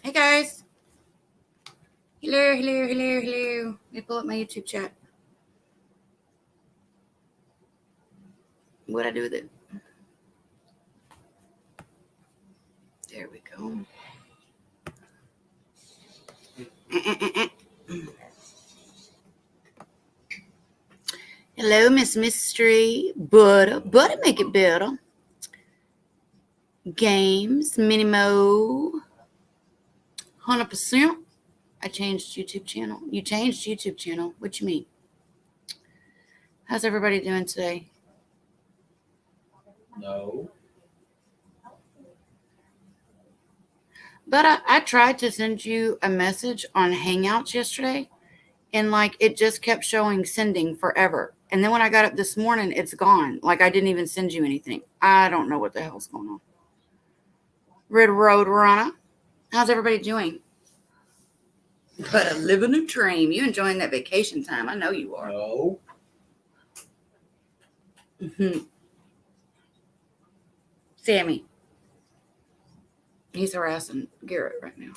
Hey guys. Hello. Let me pull up my YouTube chat. What'd I do with it? There we go. Hello, Miss Mystery. Butter make it better. Games, Minimo. 100%. I changed YouTube channel. You changed YouTube channel. What you mean? How's everybody doing today? No. But I tried to send you a message on Hangouts yesterday, and it just kept showing sending forever. And then when I got up this morning, it's gone. I didn't even send you anything. I don't know what the hell's going on. Red Road Runner. How's everybody doing? But a living a dream. You enjoying that vacation time? I know you are. No. Sammy. He's harassing Garrett right now.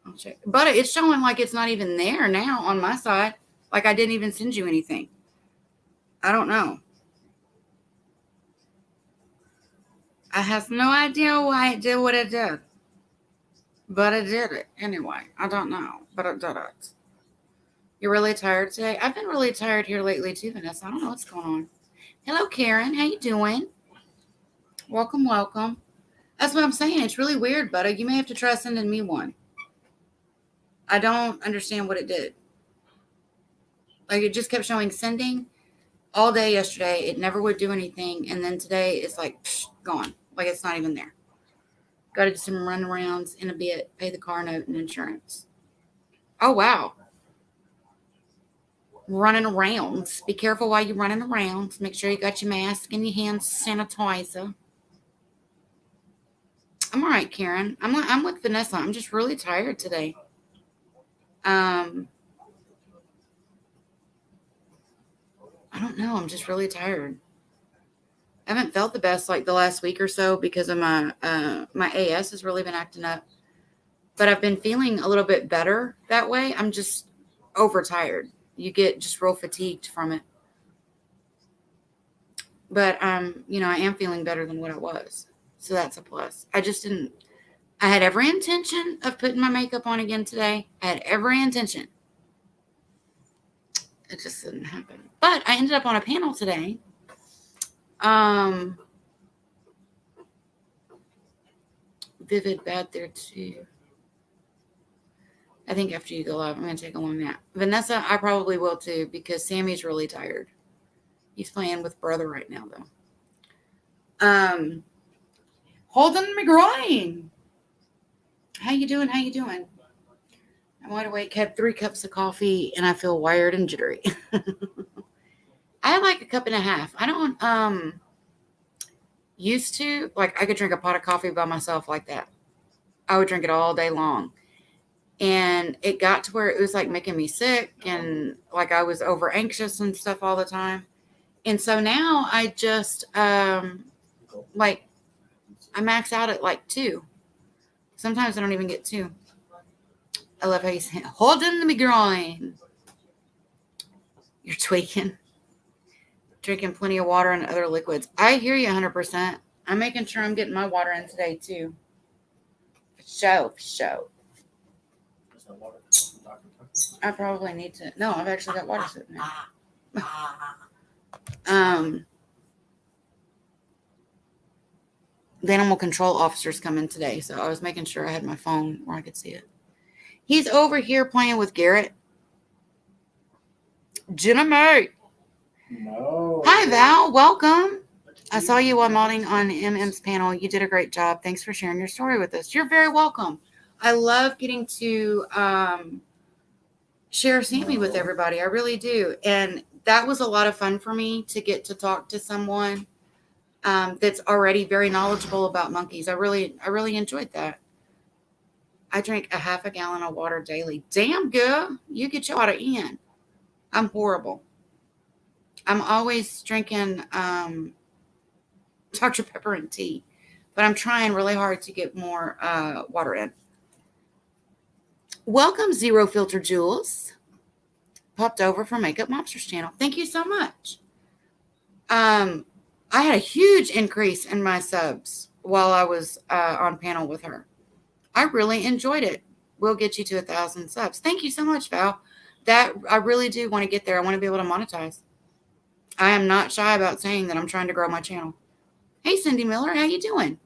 I'll check. But it's showing it's not even there now on my side. I didn't even send you anything. I don't know. I have no idea why it did what it did. But it did it anyway. I don't know. But it did it. You're really tired today? I've been really tired here lately too, Vanessa. I don't know what's going on. Hello, Karen. How you doing? Welcome. That's what I'm saying. It's really weird, buddy. You may have to try sending me one. I don't understand what it did. It just kept showing sending all day yesterday. It never would do anything. And then today it's gone. It's not even there. Got to do some run arounds in a bit, pay the car note and insurance. Oh, wow. Running around. Be careful while you're running around. Make sure you got your mask and your hand sanitizer. I'm all right, Karen. I'm with Vanessa. I'm just really tired today. I don't know. I'm just really tired. I haven't felt the best the last week or so because of my AS has really been acting up. But I've been feeling a little bit better that way. I'm just overtired. You get just real fatigued from it. But I am feeling better than what I was. So that's a plus. I had every intention of putting my makeup on again today. I had every intention. It just didn't happen. But I ended up on a panel today. Vivid bad there too. I think after you go live, I'm going to take a long nap. Vanessa, I probably will too because Sammy's really tired. He's playing with brother right now though. Holden McGroin. How you doing? I'm wide awake, had 3 cups of coffee, and I feel wired and jittery. I have a cup and a half. I don't used to I could drink a pot of coffee by myself like that. I would drink it all day long. And it got to where it was making me sick and I was over anxious and stuff all the time. And so now I just I max out at 2. Sometimes I don't even get 2. I love how you say, Holden McGroin. You're tweaking. Drinking plenty of water and other liquids. I hear you 100%. I'm making sure I'm getting my water in today too. For show. I probably need to. No, I've actually got water sitting there. The animal control officer's coming today, so I was making sure I had my phone where I could see it. He's over here playing with Garrett. Jenna May. No. Hi, Val. Welcome. I saw you while modding on MM's panel. You did a great job. Thanks for sharing your story with us. You're very welcome. I love getting to share Sammy with everybody. I really do. And that was a lot of fun for me to get to talk to someone that's already very knowledgeable about monkeys. I really enjoyed that. I drink a half a gallon of water daily. Damn, girl. You get your water in. I'm horrible. I'm always drinking Dr. Pepper and tea, but I'm trying really hard to get more water in. welcome, Zero Filter Jules. Popped over from Makeup Mobsters channel. Thank you so much. I had a huge increase in my subs while I was on panel with her. I really enjoyed it. We'll get you to 1,000 subs. Thank you so much, Val. That I really do want to get there. I want to be able to monetize. I am not shy about saying that I'm trying to grow my channel. Hey, Cindy Miller, how you doing?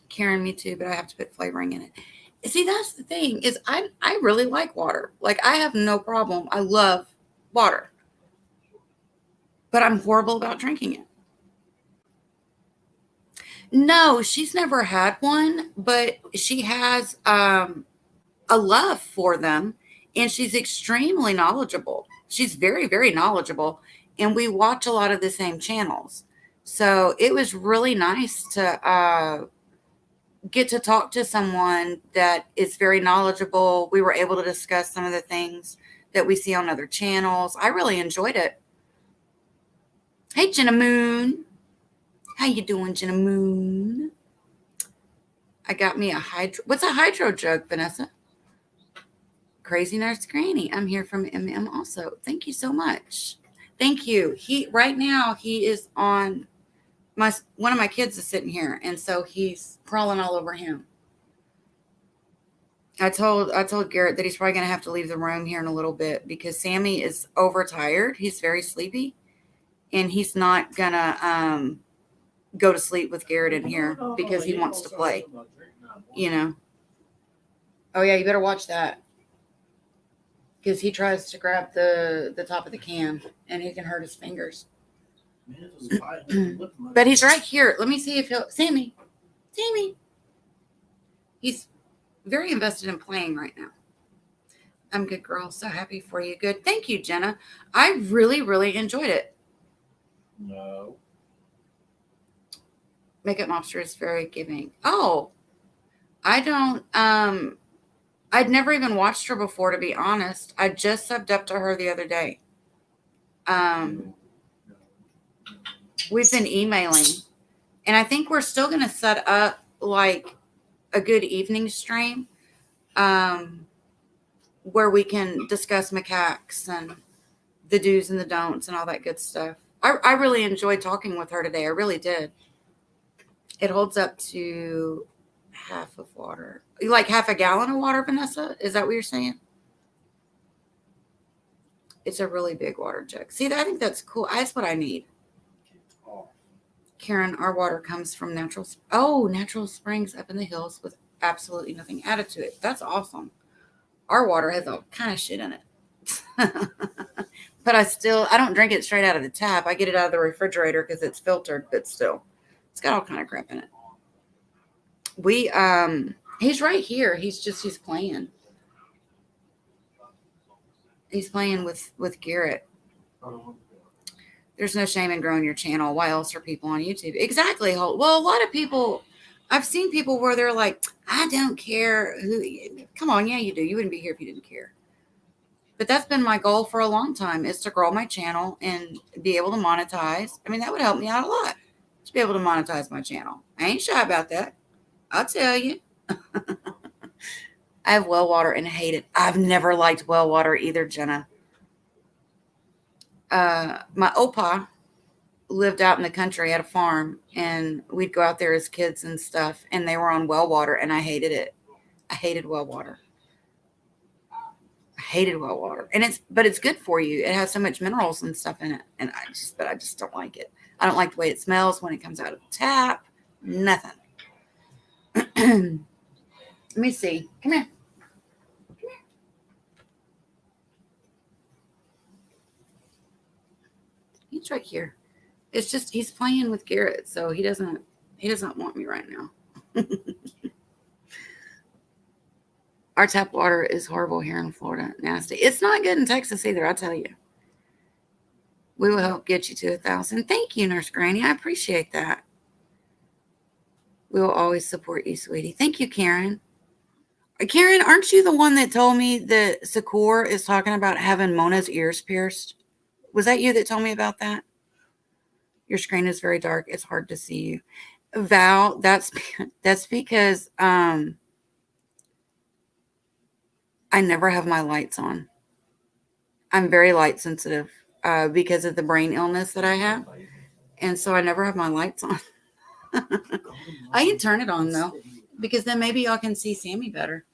Karen, me too, but I have to put flavoring in it. See, that's the thing is I really like water. Like, I have no problem. I love water, but I'm horrible about drinking it. No, she's never had one, but she has a love for them, and she's extremely knowledgeable. She's very, very knowledgeable, and we watch a lot of the same channels. So it was really nice to get to talk to someone that is very knowledgeable. We were able to discuss some of the things that we see on other channels. I really enjoyed it. Hey, Jenna Moon. How you doing, Jenna Moon? I got me a hydro. What's a hydro jug, Vanessa? Crazy Nurse Granny. I'm here from MM also. Thank you so much. Thank you. Right now he is on one of my kids is sitting here, and so he's crawling all over him. I told Garrett that he's probably going to have to leave the room here in a little bit because Sammy is overtired. He's very sleepy, and he's not going to go to sleep with Garrett in here because he wants to play, you know. Oh yeah, you better watch that because he tries to grab the top of the can and he can hurt his fingers. But he's right here. Let me see if he'll. Sammy. He's very invested in playing right now. I'm good, girl. So happy for you. Good. Thank you, Jenna. I really, really enjoyed it. No. Makeup Mobster is very giving. Oh, I don't. I'd never even watched her before, to be honest. I just subbed up to her the other day. We've been emailing, and I think we're still going to set up like a good evening stream where we can discuss macaques and the do's and the don'ts and all that good stuff. I really enjoyed talking with her today. I really did. It holds up to half of water. Like half a gallon of water, Vanessa? Is that what you're saying? It's a really big water jug. See, I think that's cool. That's what I need. Karen, our water comes from natural springs up in the hills with absolutely nothing added to it. That's awesome. Our water has all kind of shit in it. But I don't drink it straight out of the tap. I get it out of the refrigerator because it's filtered, but still, it's got all kind of crap in it. He's right here. He's playing. He's playing with Garrett. There's no shame in growing your channel. Why else are people on YouTube? Exactly. Well, a lot of people, I've seen people where they're like, I don't care who. Come on, yeah, you do. You wouldn't be here if you didn't care. But that's been my goal for a long time, is to grow my channel and be able to monetize. I mean, that would help me out a lot to be able to monetize my channel. I ain't shy about that. I'll tell you. I have well water and hate it. I've never liked well water either, Jenna. My opa lived out in the country at a farm, and we'd go out there as kids and stuff, and they were on well water, and I hated it. I hated well water. But it's good for you. It has so much minerals and stuff in it, and I just don't like it. I don't like the way it smells when it comes out of the tap. Nothing. Let me see. Come here. He's right here. It's just he's playing with Garrett, so he doesn't want me right now. Our tap water is horrible here in Florida. Nasty. It's not good in Texas either, I'll tell you. We will help get you to 1,000. Thank you, Nurse Granny. I appreciate that. We will always support you, sweetie. Thank you, Karen. Karen, aren't you the one that told me that Sakura is talking about having Mona's ears pierced? Was that you that told me about that? Your screen is very dark. It's hard to see you. Val, that's because I never have my lights on. I'm very light sensitive because of the brain illness that I have. And so I never have my lights on. I can turn it on though, because then maybe y'all can see Sammy better.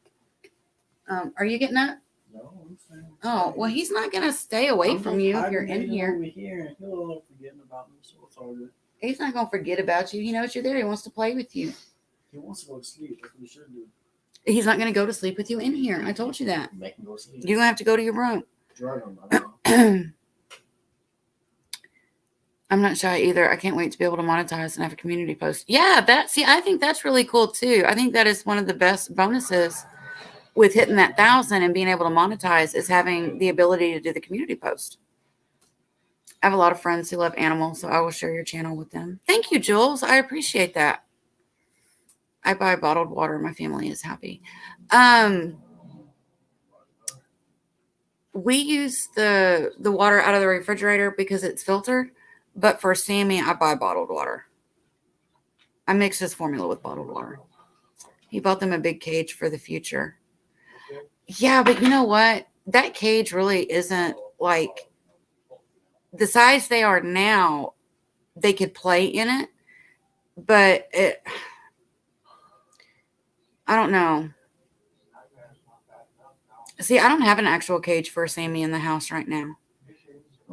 Are you getting up? No, I'm saying. Oh, well, he's not going to stay away from you if you're in here. Over here. He'll end up forgetting about me, so it's all good. He's not going to forget about you. He knows you're there. He wants to play with you. He wants to go to sleep. That's what he should do. He's not going to go to sleep with you in here. I told you that. Make him go to sleep. You're going to have to go to your room. Drug him. I don't know. I'm not shy either. I can't wait to be able to monetize and have a community post. Yeah, I think that's really cool too. I think that is one of the best bonuses with hitting that 1,000 and being able to monetize is having the ability to do the community post. I have a lot of friends who love animals, so I will share your channel with them. Thank you, Jules. I appreciate that. I buy bottled water. My family is happy. We use the water out of the refrigerator because it's filtered. But for Sammy, I buy bottled water. I mix his formula with bottled water. He bought them a big cage for the future. Yeah, but you know what? That cage really isn't like the size they are now. They could play in it, but I don't know. See, I don't have an actual cage for Sammy in the house right now,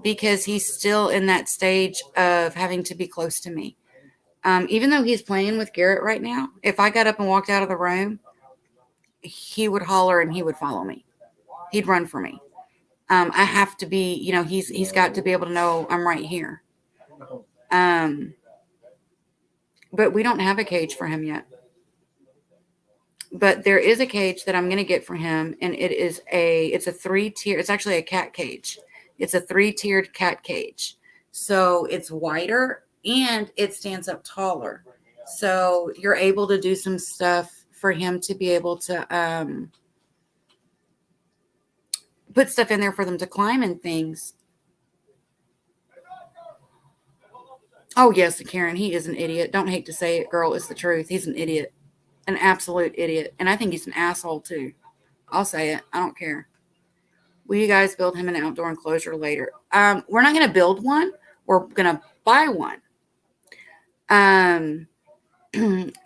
because he's still in that stage of having to be close to me. Even though he's playing with Garrett right now, if I got up and walked out of the room, he would holler and he would follow me. He'd run for me. I have to be, he's got to be able to know I'm right here. But we don't have a cage for him yet. But there is a cage that I'm going to get for him, and it's a 3-tier. It's actually a cat cage. It's a 3-tiered cat cage. So it's wider and it stands up taller. So you're able to do some stuff for him to be able to put stuff in there for them to climb and things. Oh, yes, Karen, he is an idiot. Don't hate to say it, girl. It's the truth. He's an idiot. An absolute idiot. And I think he's an asshole, too. I'll say it. I don't care. Will you guys build him an outdoor enclosure later? We're not going to build one. We're going to buy one.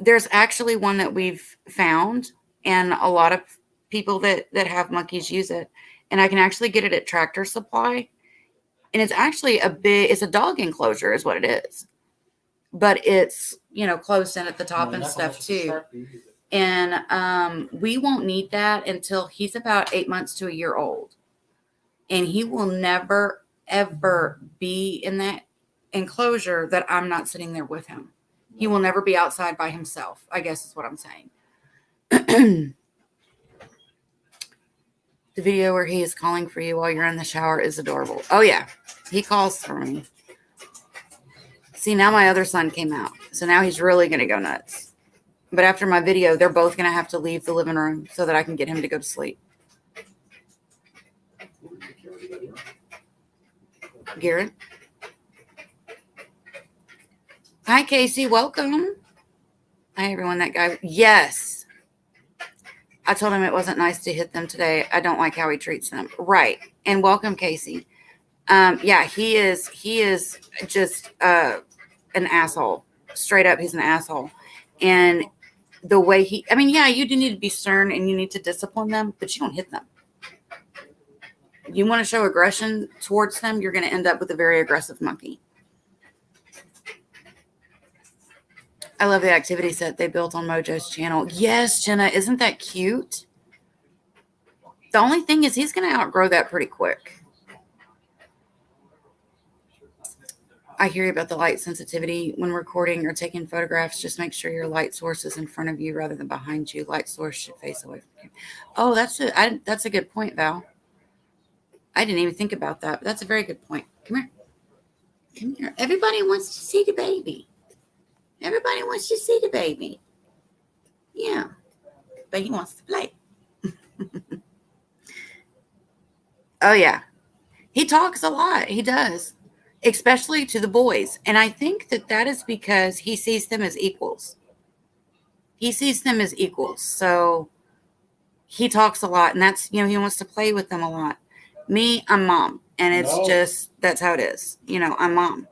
There's actually one that we've found, and a lot of people that have monkeys use it. And I can actually get it at Tractor Supply. And it's actually it's a dog enclosure is what it is. But it's, closed in at the top and stuff too. And we won't need that until he's about 8 months to a year old. And he will never, ever be in that enclosure that I'm not sitting there with him. He will never be outside by himself, I guess is what I'm saying. The video where he is calling for you while you're in the shower is adorable. Oh, yeah. He calls for me. See, now my other son came out. So now he's really going to go nuts. But after my video, they're both going to have to leave the living room so that I can get him to go to sleep. Garrett. Hi, Casey. Welcome. Hi, everyone. That guy. Yes. I told him it wasn't nice to hit them today. I don't like how he treats them. Right. And welcome, Casey. Yeah, he is just an asshole. Straight up, he's an asshole. And the way you do need to be stern and you need to discipline them, but you don't hit them. You want to show aggression towards them, you're going to end up with a very aggressive monkey. I love the activity set they built on Mojo's channel. Yes, Jenna, isn't that cute? The only thing is he's going to outgrow that pretty quick. I hear you about the light sensitivity when recording or taking photographs. Just make sure your light source is in front of you rather than behind you. Light source should face away from you. Oh, that's a good point, Val. I didn't even think about that. But that's a very good point. Come here. Come here. Everybody wants to see the baby. Everybody wants to see the baby. Yeah. But he wants to play. Oh, yeah. He talks a lot. He does. Especially to the boys. And I think that is because he sees them as equals. He sees them as equals. So he talks a lot, and that's, he wants to play with them a lot. Me, I'm mom, and it's No. just, that's how it is. I'm mom.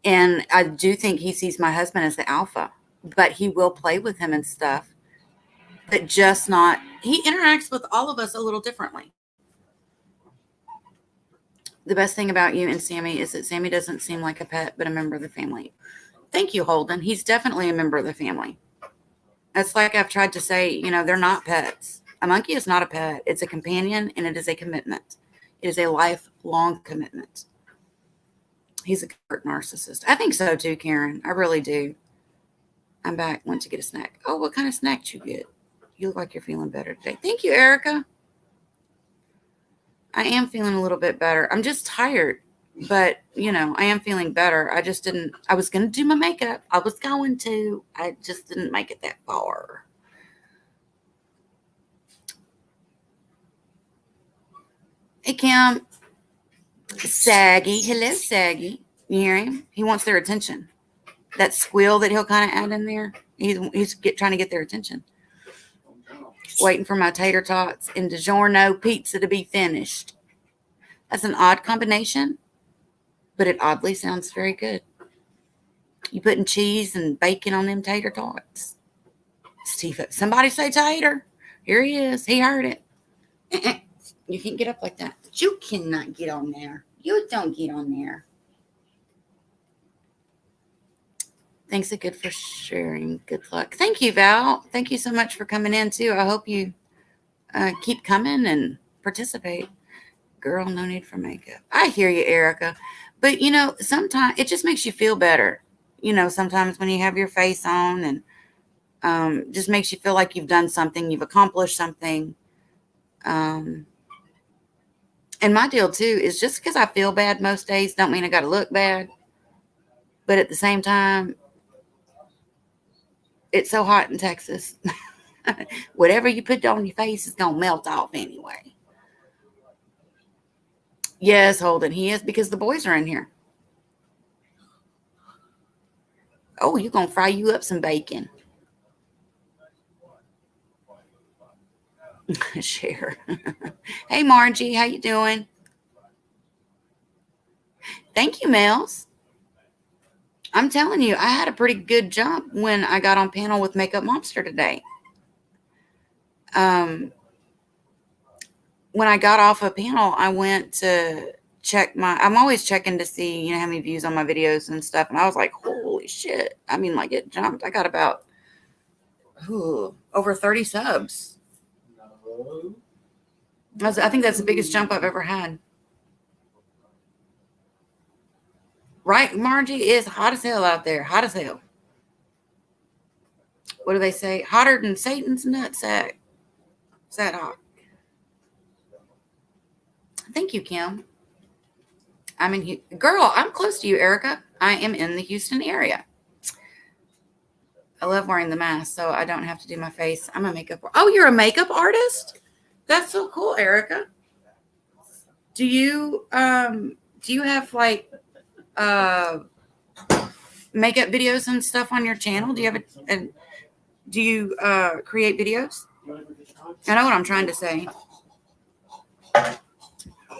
And I do think he sees my husband as the alpha, but he will play with him and stuff, but just not, he interacts with all of us a little differently. The best thing about you and Sammy is that Sammy doesn't seem like a pet, but a member of the family. Thank you, Holden. He's definitely a member of the family. It's like I've tried to say, they're not pets. A monkey is not a pet. It's a companion, and it is a commitment. It is a lifelong commitment. He's a covert narcissist. I think so too, Karen. I really do. I'm back. Went to get a snack. Oh, what kind of snack did you get? You look like you're feeling better today. Thank you, Erica. I am feeling a little bit better. I'm just tired, but I am feeling better. I was going to do my makeup. I just didn't make it that far. Hey, Kim. Saggy. Hello, Saggy. You hear him? He wants their attention. That squeal that he'll kind of add in there, he's trying to get their attention. Waiting for my tater tots and DiGiorno pizza to be finished. That's an odd combination, but it oddly sounds very good. You putting cheese and bacon on them tater tots. Steve, somebody say tater. Here he is. He heard it. You can't get up like that. You cannot get on there. You don't get on there. Thanks again for sharing. Good luck. Thank you, Val. Thank you so much for coming in, too. I hope you keep coming and participate. Girl, no need for makeup. I hear you, Erica. But, sometimes it just makes you feel better. Sometimes when you have your face on and just makes you feel like you've done something, you've accomplished something. And my deal, too, is just because I feel bad most days don't mean I got to look bad. But at the same time, it's so hot in Texas. Whatever you put on your face is going to melt off anyway. Yes, Holden, he is, because the boys are in here. Oh, you're going to fry you up some bacon. Share. Hey, Margie, how you doing? Thank you, Mels. I'm telling you, I had a pretty good jump when I got on panel with Makeup Mobster today. When I got off a panel, I went to check I'm always checking to see, how many views on my videos and stuff. And I was like, holy shit. I mean, like, it jumped. I got about over 30 subs. No. I think that's the biggest jump I've ever had. Right, Margie? It's hot as hell out there. Hot as hell. What do they say? Hotter than Satan's nutsack. Is that hot? Thank you, Kim. Girl, I'm close to you, Erica. I am in the Houston area. I love wearing the mask, so I don't have to do my face. I'm a makeup. Oh, you're a makeup artist? That's so cool, Erica. Do you have like makeup videos and stuff on your channel? Do you have do you create videos? I know what I'm trying to say.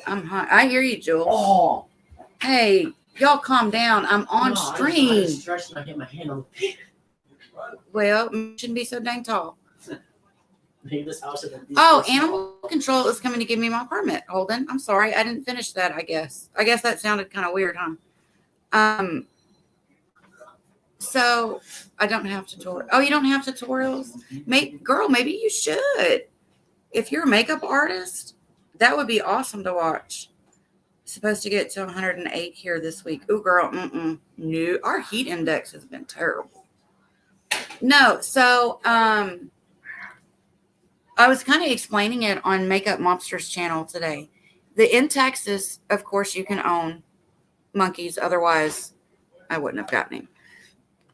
I'm hot. I hear you, Jewel. Oh. Hey, y'all calm down. I'm on stream. I stretched and I hit my hand on the Well, you shouldn't be so dang tall. this house. Oh, animal control is coming to give me my permit, Holden. I'm sorry. I didn't finish that, I guess. I guess that sounded kind of weird, huh? So I don't have tutorials. Oh, you don't have tutorials? Girl, maybe you should. If you're a makeup artist, that would be awesome to watch. Supposed to get to 108 here this week. Ooh, girl, no. Our heat index has been terrible. No, so I was kind of explaining it on Makeup Mobster's channel today. In Texas, of course, you can own monkeys. Otherwise, I wouldn't have gotten him.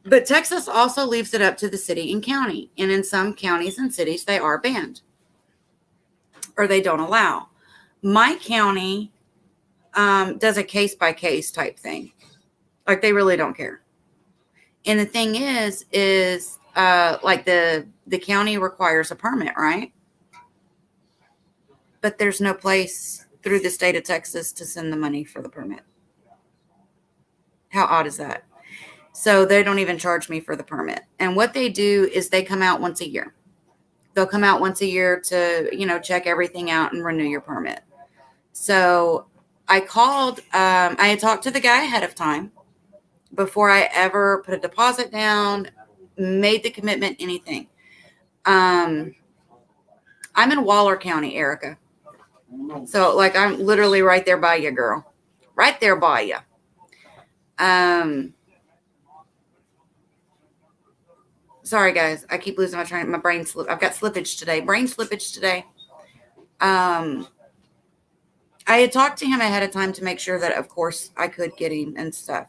But Texas also leaves it up to the city and county. And in some counties and cities, they are banned. Or they don't allow. My county does a case-by-case type thing. Like, they really don't care. And the thing is like the county requires a permit, right? but there's no place through the state of Texas to send the money for the permit. How odd is that? So they don't even charge me for the permit. And what they do is they come out once a year. They'll come out once a year to, check everything out and renew your permit. So I called, I had talked to the guy ahead of time before I ever put a deposit down, made the commitment, anything. I'm in Waller County, Erica. So like I'm literally right there by you, girl. Right there by you. Sorry guys, I keep losing my brain slip. I've got slippage today. Brain slippage today. I had talked to him ahead of time to make sure that of course I could get him and stuff.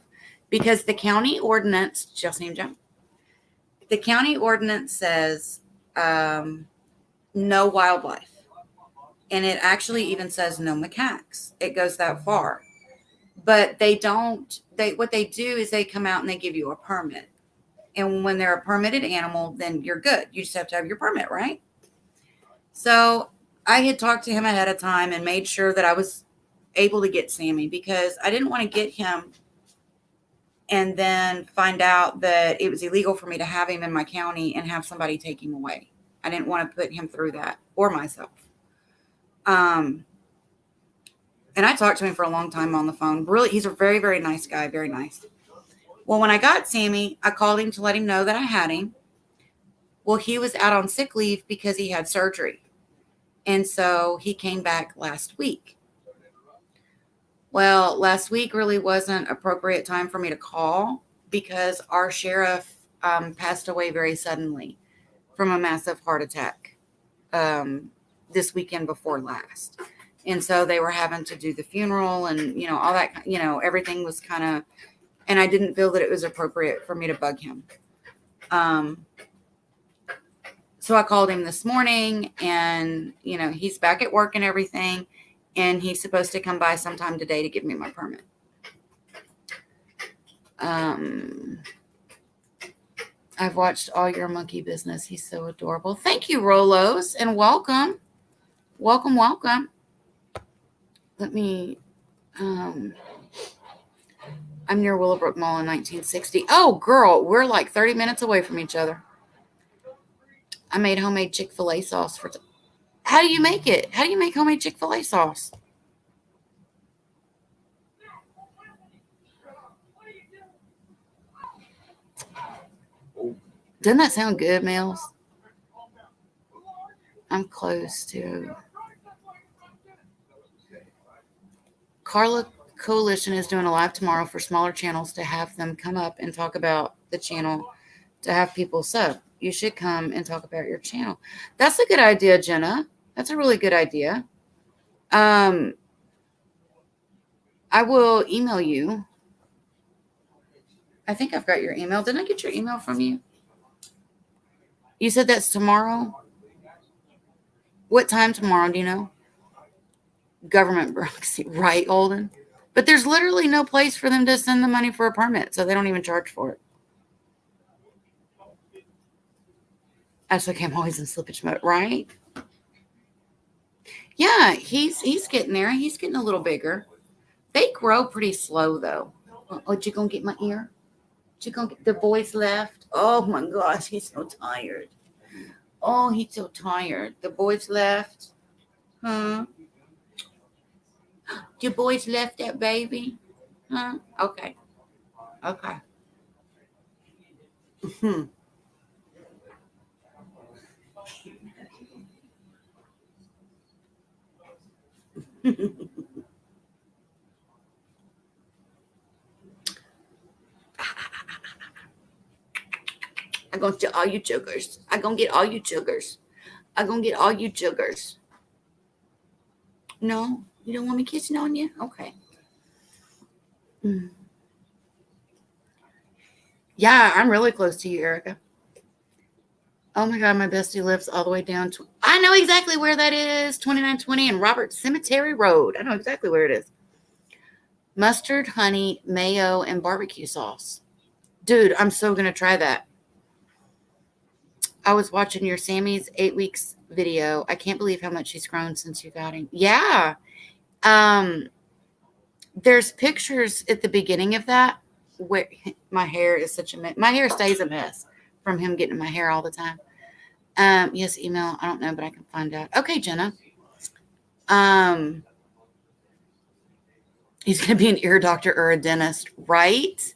Because the county ordinance, just named Jim. The county ordinance says no wildlife. And it actually even says no macaques. It goes that far. But what they do is they come out and they give you a permit. And when they're a permitted animal, then you're good. You just have to have your permit, right? So I had talked to him ahead of time and made sure that I was able to get Sammy because I didn't want to get him and then find out that it was illegal for me to have him in my county and have somebody take him away. I didn't want to put him through that or myself. And I talked to him for a long time on the phone. Really, he's a very, very nice guy. Very nice. Well, when I got Sammy, I called him to let him know that I had him. Well, he was out on sick leave because he had surgery. And so he came back last week. Well, last week really wasn't appropriate time for me to call because our sheriff passed away very suddenly from a massive heart attack this weekend before last. And so they were having to do the funeral and, all that, everything was kind of, and I didn't feel that it was appropriate for me to bug him. So I called him this morning and, he's back at work and everything. And he's supposed to come by sometime today to give me my permit. I've watched all your monkey business. He's so adorable. Thank you, Rolos, and welcome. Welcome, welcome. Let me, I'm near Willowbrook Mall in 1960. Oh, girl, we're like 30 minutes away from each other. I made homemade Chick-fil-A sauce for... How do you make it? How do you make homemade Chick-fil-A sauce? Doesn't that sound good, Mills? I'm close to... Carla Coalition is doing a live tomorrow for smaller channels to have them come up and talk about the channel to have people sub. You should come and talk about your channel. That's a good idea, Jenna. That's a really good idea. I will email you. I think I've got your email. Didn't I get your email from you? You said that's tomorrow? What time tomorrow, do you know? Government bureaucracy, right, Olden? But there's literally no place for them to send the money for a permit, so they don't even charge for it. That's okay, I'm always in slippage mode, right? Yeah, he's getting there. He's getting a little bigger. They grow pretty slow, though. Oh, you gonna get my ear? You gonna get the boys left? Oh my gosh, he's so tired. Oh, he's so tired. The boys left. Huh? Your boys left that baby? Huh? Okay. Okay. I'm gonna get all you jokers. I'm gonna get all you jokers. I'm gonna get all you jokers. No, you don't want me kissing on you? Okay. Yeah, I'm really close to you, Erica. Oh my God, my bestie lives all the way down to, I know exactly where that is. 2920 and Robert Cemetery Road. I know exactly where it is. Mustard, honey, mayo, and barbecue sauce. Dude, I'm so going to try that. I was watching your Sammy's 8 weeks video. I can't believe how much he's grown since you got him. Yeah. There's pictures at the beginning of that where my hair is such a mess. My hair stays a mess from him getting in my hair all the time. Yes, email. I don't know, but I can find out. Okay, Jenna. He's going to be an ear doctor or a dentist, right?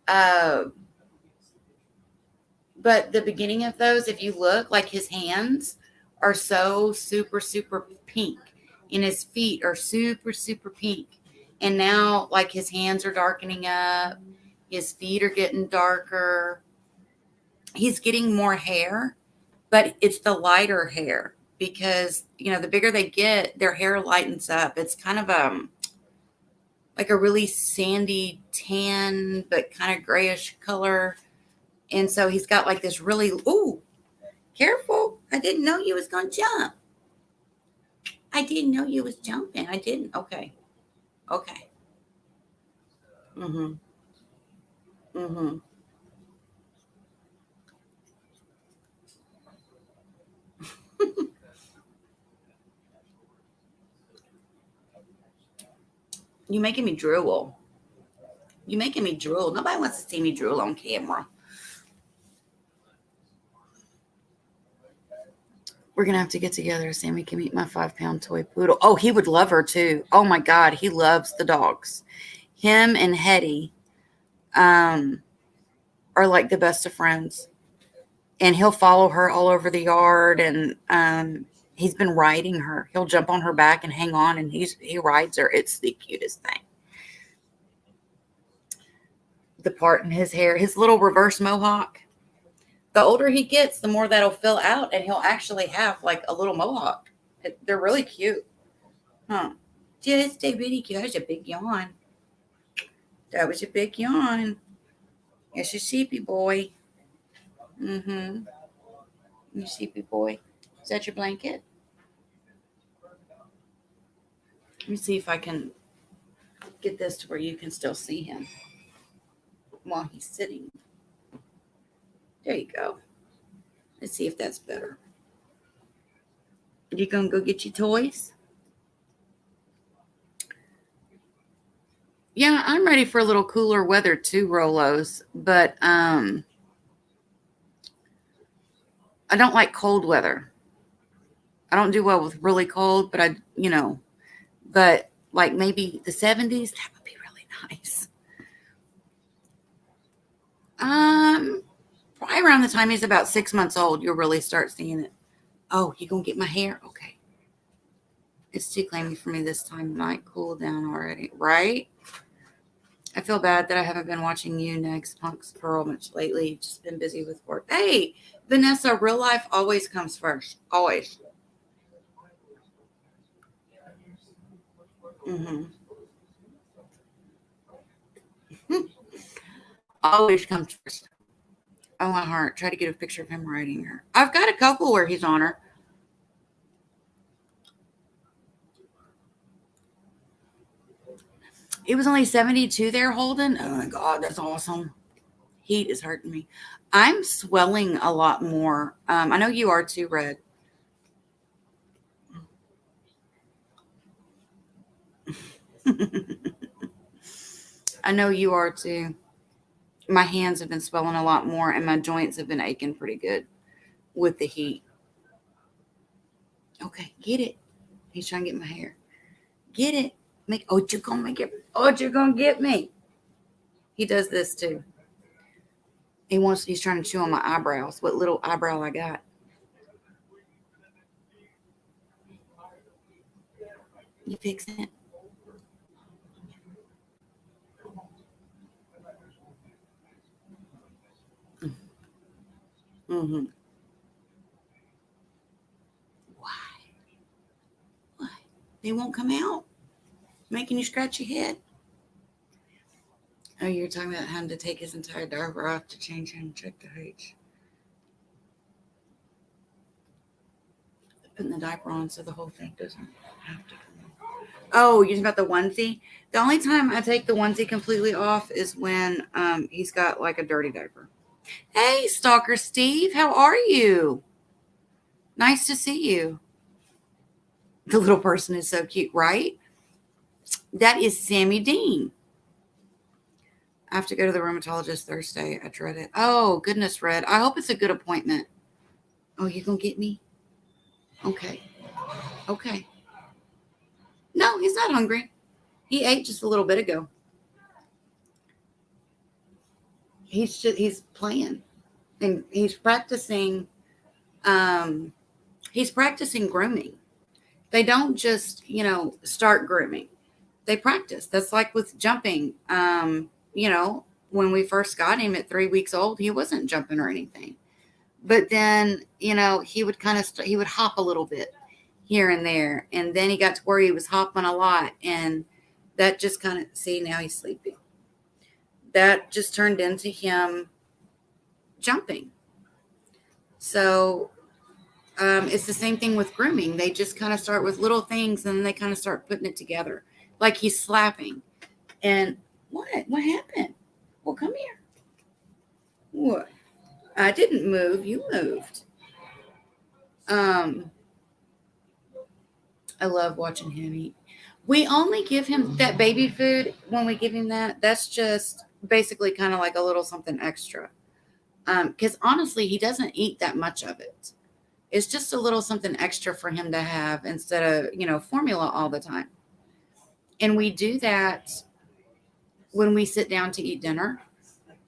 But the beginning of those, if you look, like his hands are so super, super pink, and his feet are super, super pink. And now, like, his hands are darkening up. His feet are getting darker. He's getting more hair, but it's the lighter hair because, the bigger they get, their hair lightens up. It's kind of like a really sandy tan, but kind of grayish color. And so he's got like this really, ooh, careful. I didn't know you was going to jump. I didn't know you was jumping. I didn't. Okay. Okay. Mm-hmm. Mm-hmm. You making me drool. You making me drool. Nobody wants to see me drool on camera. We're going to have to get together. Sammy can meet my 5-pound toy poodle. Oh, he would love her too. Oh my God. He loves the dogs. Him and Hetty are like the best of friends. And he'll follow her all over the yard. And he's been riding her. He'll jump on her back and hang on. And he rides her. It's the cutest thing. The part in his hair, his little reverse mohawk. The older he gets, the more that'll fill out, and he'll actually have like a little mohawk. They're really cute. Huh. Just a really cute. That was a big yawn. That was a big yawn. It's a sheepy boy. Mm-hmm. You sheepy boy. Is that your blanket? Let me see if I can get this to where you can still see him while he's sitting. There you go. Let's see if that's better. You gonna go get your toys? Yeah, I'm ready for a little cooler weather too, Rolos. But I don't like cold weather. I don't do well with really cold, but but like maybe the 70s, that would be really nice. Probably around the time he's about 6 months old, you'll really start seeing it. Oh, you gonna get my hair? Okay. It's too clammy for me this time. Might cool down already, right? I feel bad that I haven't been watching you next Punk's Pearl much lately. Just been busy with work. Hey, Vanessa, real life always comes first. Always. Mm-hmm. Always comes first. Oh, my heart. Try to get a picture of him riding her. I've got a couple where he's on her. It was only 72 there, Holden. Oh, my God. That's awesome. Heat is hurting me. I'm swelling a lot more. I know you are too, Red. I know you are too. My hands have been swelling a lot more, and my joints have been aching pretty good with the heat. Okay, get it. He's trying to get my hair. Get it. You're gonna make it. Oh, you're gonna get me. He does this too. He's trying to chew on my eyebrows. What little eyebrow I got. You fixing it? Mm-hmm. Why? They won't come out? Making you scratch your head? Oh, you're talking about having to take his entire diaper off to change him, check the H. Putting the diaper on so the whole thing doesn't have to come on. Oh, you're talking about the onesie? The only time I take the onesie completely off is when he's got like a dirty diaper. Hey, Stalker Steve, how are you? Nice to see you. The little person is so cute, right? That is Sammy Dean. I have to go to the rheumatologist Thursday. I dread it. Oh, goodness, Red. I hope it's a good appointment. Oh, you gonna get me? Okay. Okay. No, he's not hungry. He ate just a little bit ago. He's playing. And he's practicing grooming. They don't just, start grooming. They practice. That's like with jumping. When we first got him at 3 weeks old, he wasn't jumping or anything. But then, he would he would hop a little bit here and there. And then he got to where he was hopping a lot. And that just see, now he's sleeping. That just turned into him jumping. So it's the same thing with grooming. They just start with little things and then they start putting it together. Like he's slapping. And what happened? Well, come here. What? I didn't move. You moved. I love watching him eat. We only give him that baby food when we give him that. That's just basically kind of like a little something extra. Because honestly, he doesn't eat that much of it. It's just a little something extra for him to have instead of, formula all the time. And we do that when we sit down to eat dinner.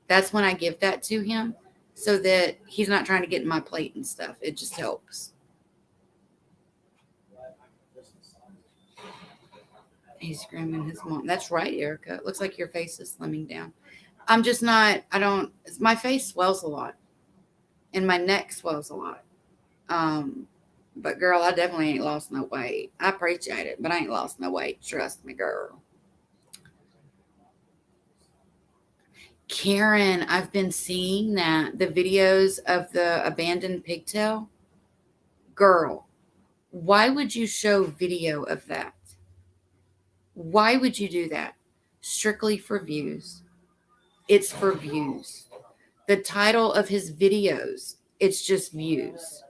That's when I give that to him so that he's not trying to get in my plate and stuff. It just helps. He's screaming his mom. That's right, Erica. It looks like your face is slimming down. I'm just not, my face swells a lot and my neck swells a lot. But girl, I definitely ain't lost no weight. I appreciate it, but I ain't lost no weight. Trust me, girl. Karen, I've been seeing that the videos of the abandoned pigtail. Girl, why would you show video of that? Why would you do that? Strictly for views. It's for views. The title of his videos, it's just views.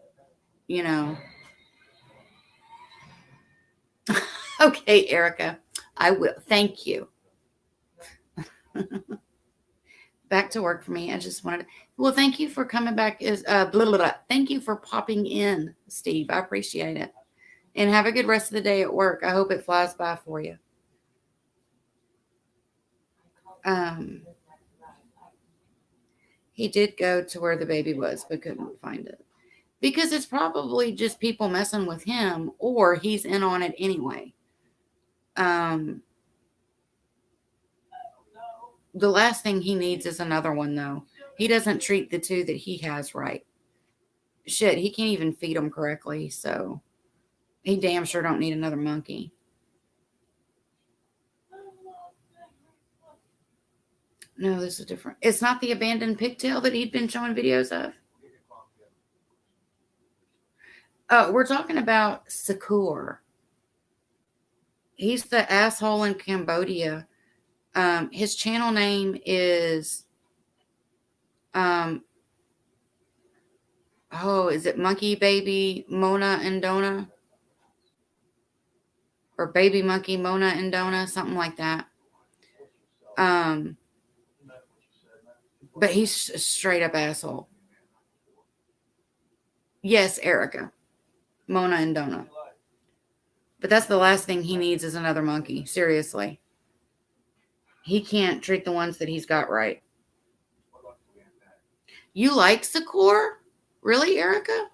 Okay, Erica, I will. Thank you. Back to work for me. I just wanted to, well, thank you for coming back. Thank you for popping in, Steve. I appreciate it. And have a good rest of the day at work. I hope it flies by for you. He did go to where the baby was, but couldn't find it. Because it's probably just people messing with him, or he's in on it anyway. The last thing he needs is another one, though. He doesn't treat the two that he has right. Shit, he can't even feed them correctly, so he damn sure don't need another monkey. No, this is different. It's not the abandoned pigtail that he'd been showing videos of. We're talking about Sakur. He's the asshole in Cambodia. His channel name is, is it Monkey Baby Mona and Dona? Or Baby Monkey Mona and Dona, something like that. But he's a straight up asshole. Yes, Erica. Mona and Dona. But that's the last thing he needs is another monkey. Seriously. He can't treat the ones that he's got right. You like Sakur? Really, Erica?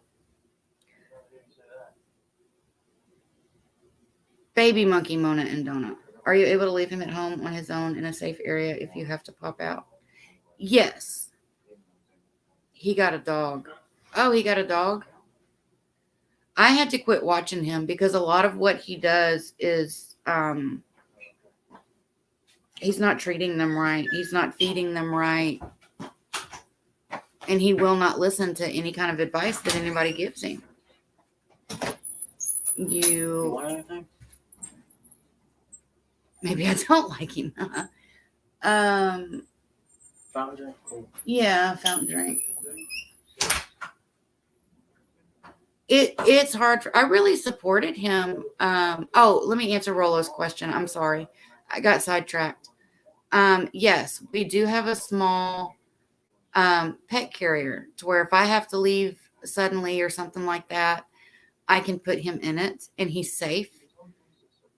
Baby monkey Mona and Dona. Are you able to leave him at home on his own in a safe area if you have to pop out? Yes. He got a dog. Oh, he got a dog? I had to quit watching him because a lot of what he does is he's not treating them right. He's not feeding them right. And he will not listen to any kind of advice that anybody gives him. You want anything? Maybe I don't like him. Fountain drink? Cool. Yeah, fountain drink. It's hard. I really supported him. Oh, let me answer Rolo's question. I'm sorry. I got sidetracked. Yes, we do have a small pet carrier to where if I have to leave suddenly or something like that, I can put him in it and he's safe.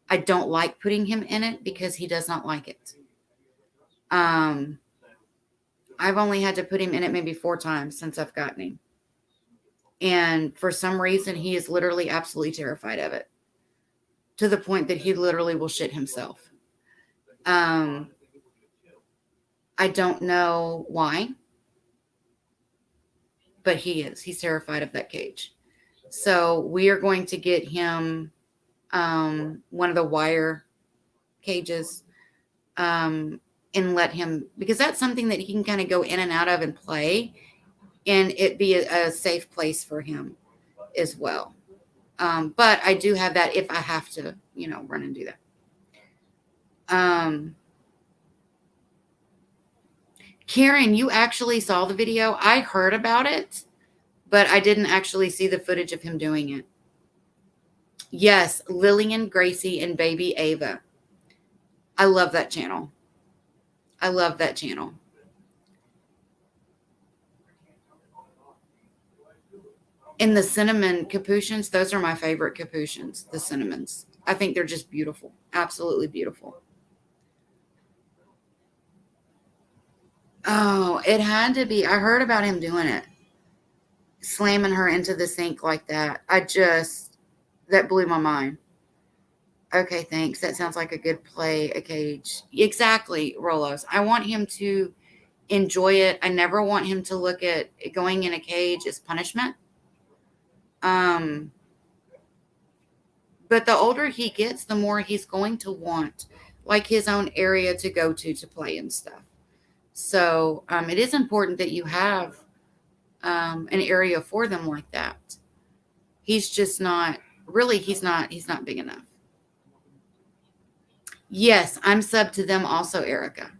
I don't like putting him in it because he does not like it. I've only had to put him in it maybe 4 times since I've gotten him. And for some reason, he is literally absolutely terrified of it to the point that he literally will shit himself. I don't know why, but he is. He's terrified of that cage. So we are going to get him one of the wire cages and let him, because that's something that he can kind of go in and out of and play, and it be a safe place for him as well. But I do have that if I have to, run and do that. Karen, you actually saw the video. I heard about it, but I didn't actually see the footage of him doing it. Yes, Lillian Gracie and baby Ava. I love that channel. I love that channel. And the cinnamon capuchins, those are my favorite capuchins, the cinnamons. I think they're just beautiful. Absolutely beautiful. Oh, it had to be. I heard about him doing it. Slamming her into the sink like that. That blew my mind. Okay, thanks. That sounds like a good play, a cage. Exactly, Rolos. I want him to enjoy it. I never want him to look at going in a cage as punishment. But the older he gets, the more he's going to want like his own area to go to play and stuff. So it is important that you have an area for them like that. He's just not really, he's not big enough. Yes, I'm sub to them also, Erica.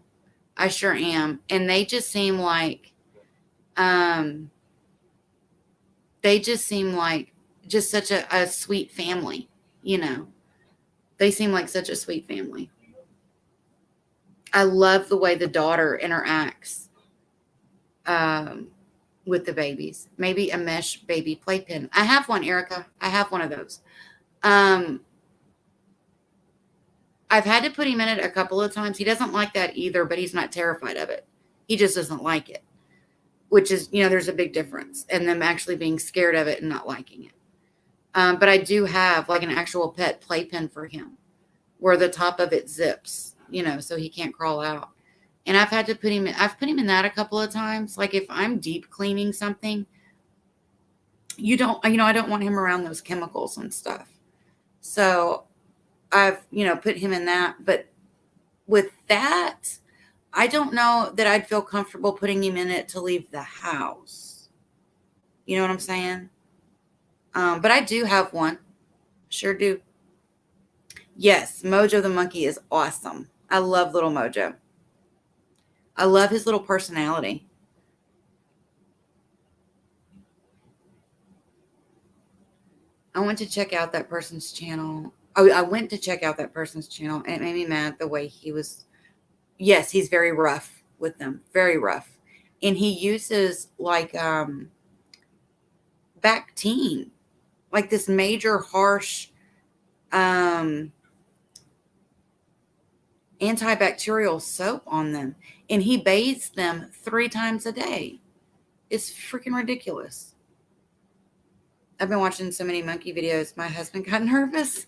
I sure am. And they just seem like just such a sweet family, They seem like such a sweet family. I love the way the daughter interacts with the babies. Maybe a mesh baby playpen. I have one, Erica. I have one of those. I've had to put him in it a couple of times. He doesn't like that either, but he's not terrified of it. He just doesn't like it, which is, there's a big difference in them actually being scared of it and not liking it. But I do have like an actual pet playpen for him where the top of it zips, so he can't crawl out. And I've put him in that a couple of times. Like if I'm deep cleaning something, I don't want him around those chemicals and stuff. So I've, put him in that. But with that, I don't know that I'd feel comfortable putting him in it to leave the house. You know what I'm saying? But I do have one. Sure do. Yes, Mojo the monkey is awesome. I love little Mojo. I love his little personality. I went to check out that person's channel. I went to check out that person's channel, and it made me mad the way he was. Yes, he's very rough with them. Very rough. And he uses like Bactine, like this major harsh antibacterial soap on them. And he bathes them 3 times a day. It's freaking ridiculous. I've been watching so many monkey videos. My husband got nervous.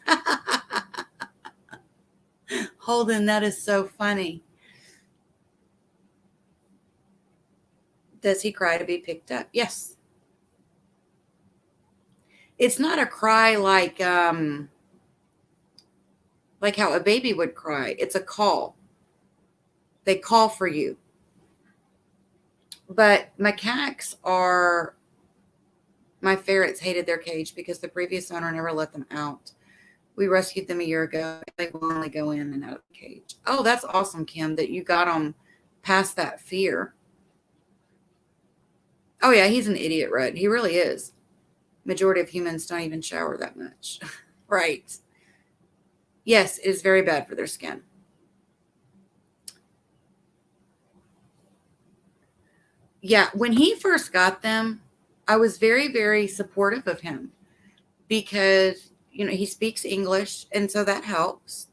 Holden, that is so funny. Does he cry to be picked up? Yes. It's not a cry like how a baby would cry. It's a call. They call for you. But macaques are, my ferrets hated their cage because the previous owner never let them out. We rescued them a year ago. They will only go in and out of the cage. Oh, that's awesome, Kim, that you got them past that fear. Oh, yeah, he's an idiot, Rudd. He really is. Majority of humans don't even shower that much. Right. Yes, it is very bad for their skin. Yeah, when he first got them, I was very, very supportive of him because, he speaks English, and so that helps.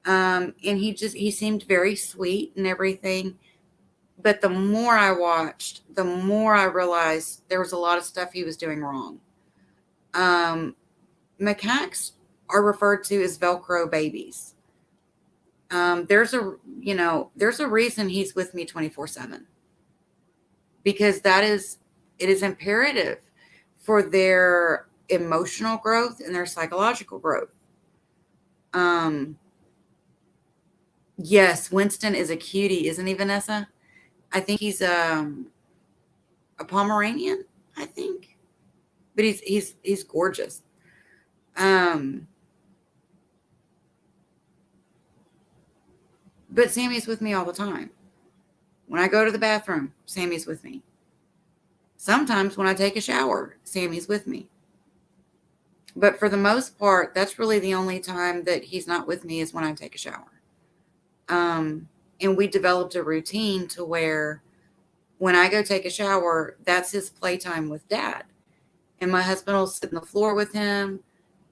And he seemed very sweet and everything. But the more I watched, the more I realized there was a lot of stuff he was doing wrong. Macaques are referred to as Velcro babies. There's a reason he's with me 24/7, because it is imperative for their emotional growth and their psychological growth. Yes, Winston is a cutie, isn't he, Vanessa? I think he's a Pomeranian, I think. But he's gorgeous. But Sammy's with me all the time. When I go to the bathroom, Sammy's with me. Sometimes when I take a shower, Sammy's with me. But for the most part, that's really the only time that he's not with me is when I take a shower. And we developed a routine to where when I go take a shower, that's his playtime with Dad. And my husband will sit on the floor with him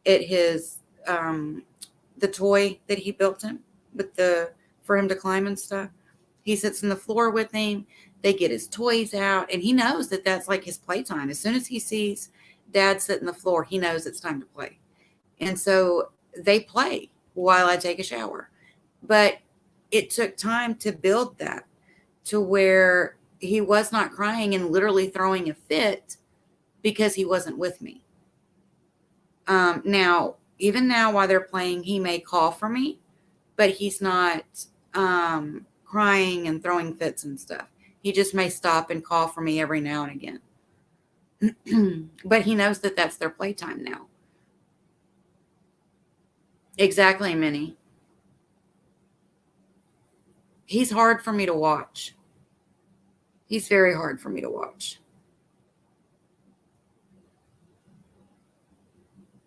at his the toy that he built him for him to climb and stuff. He sits on the floor with him. They get his toys out, and he knows that that's like his playtime. As soon as he sees Dad sit on the floor, he knows it's time to play. And so they play while I take a shower. But it took time to build that to where he was not crying and literally throwing a fit because he wasn't with me. Now, even now while they're playing, he may call for me, but he's not crying and throwing fits and stuff. He just may stop and call for me every now and again. But he knows that that's their playtime now. Exactly, Minnie. He's hard for me to watch. He's very hard for me to watch.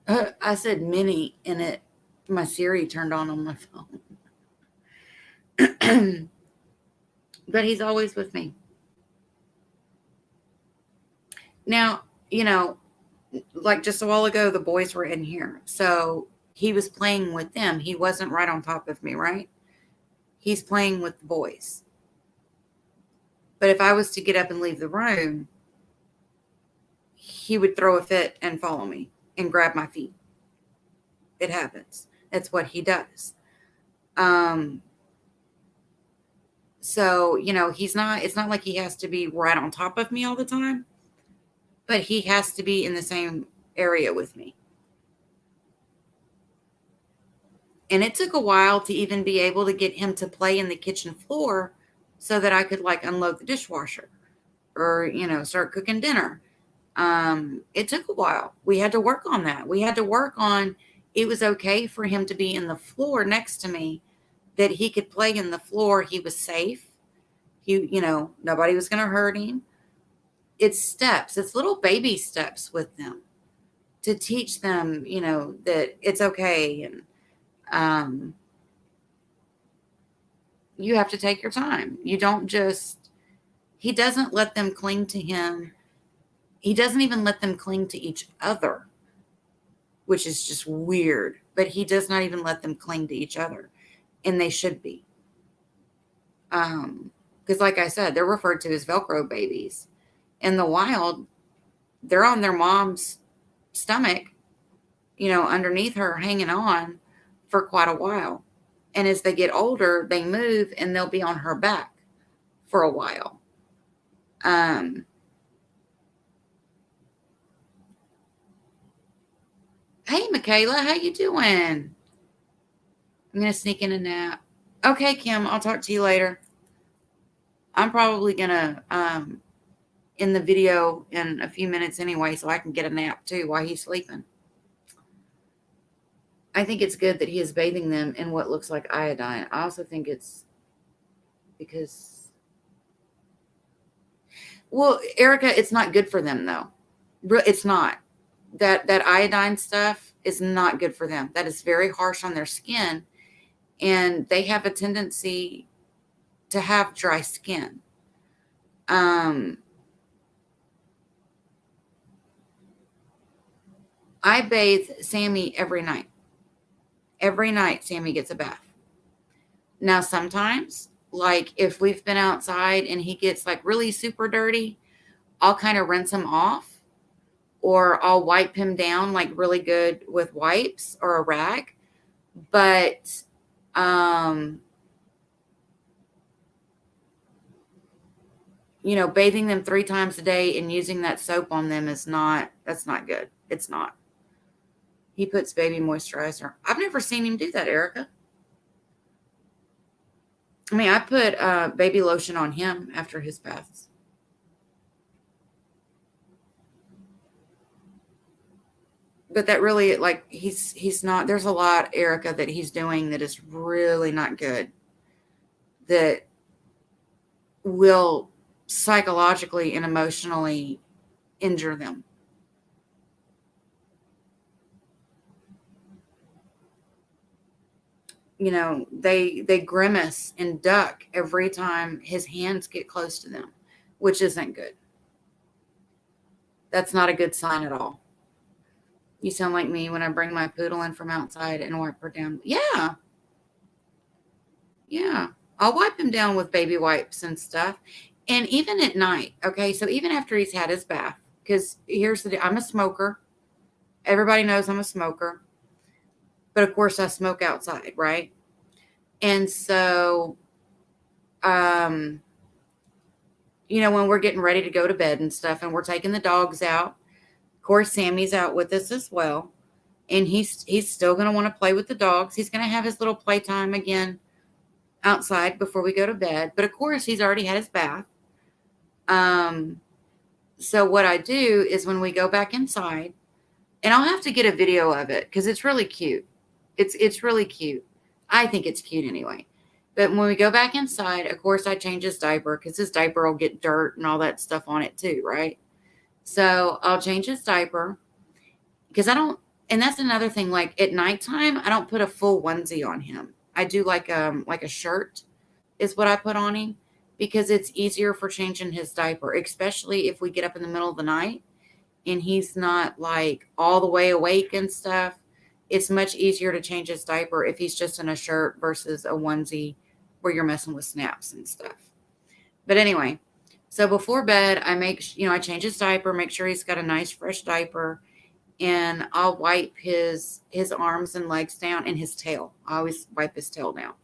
I said Minnie, and my Siri turned on my phone. But he's always with me. Now, like just a while ago, the boys were in here. So he was playing with them. He wasn't right on top of me, right? He's playing with the boys. But if I was to get up and leave the room, he would throw a fit and follow me and grab my feet. It happens. That's what he does. So, it's not like he has to be right on top of me all the time, but he has to be in the same area with me. And it took a while to even be able to get him to play in the kitchen floor so that I could unload the dishwasher or, start cooking dinner. It took a while. We had to work on that. We had to work on, it was okay for him to be in the floor next to me, that he could play in the floor. He was safe. Nobody was going to hurt him. It's steps. It's little baby steps with them to teach them, that it's okay. And, you have to take your time. You don't he doesn't let them cling to him. He doesn't even let them cling to each other, which is just weird. But he does not even let them cling to each other. And they should be. Because like I said, they're referred to as Velcro babies. In the wild, they're on their mom's stomach, underneath her, hanging on for quite a while. And as they get older, they move and they'll be on her back for a while. Hey, Michaela, how you doing? I'm going to sneak in a nap. Okay, Kim, I'll talk to you later. I'm probably going to end the video in a few minutes anyway, so I can get a nap too while he's sleeping. I think it's good that he is bathing them in what looks like iodine. I also think it's because, well, Erica, it's not good for them though. It's not. that iodine stuff is not good for them. That is very harsh on their skin, and they have a tendency to have dry skin. I bathe Sammy every night. Every night, Sammy gets a bath. Now, sometimes, like if we've been outside and he gets like really super dirty, I'll kind of rinse him off, or I'll wipe him down like really good with wipes or a rag. But, bathing them 3 times a day and using that soap on them that's not good. It's not. He puts baby moisturizer. I've never seen him do that, Erica. I mean, I put baby lotion on him after his baths. But that really, like, he's not, there's a lot, Erica, that he's doing that is really not good. That will psychologically and emotionally injure them. They grimace and duck every time his hands get close to them, which isn't good. That's not a good sign at all. You sound like me when I bring my poodle in from outside and wipe her down. Yeah. Yeah. I'll wipe him down with baby wipes and stuff. And even at night, okay? So even after he's had his bath, because here's the deal. I'm a smoker. Everybody knows I'm a smoker. But of course, I smoke outside, right? And so, when we're getting ready to go to bed and stuff, and we're taking the dogs out, of course, Sammy's out with us as well. And he's still going to want to play with the dogs. He's going to have his little playtime again outside before we go to bed. But of course, he's already had his bath. So what I do is when we go back inside, and I'll have to get a video of it because it's really cute. It's really cute. I think it's cute anyway. But when we go back inside, of course, I change his diaper because his diaper will get dirt and all that stuff on it too, right? So I'll change his diaper because and that's another thing. Like at nighttime, I don't put a full onesie on him. I do like a shirt is what I put on him because it's easier for changing his diaper, especially if we get up in the middle of the night and he's not like all the way awake and stuff. It's much easier to change his diaper if he's just in a shirt versus a onesie where you're messing with snaps and stuff. But anyway, so before bed, I change his diaper, make sure he's got a nice fresh diaper, and I'll wipe his arms and legs down and his tail. I always wipe his tail down.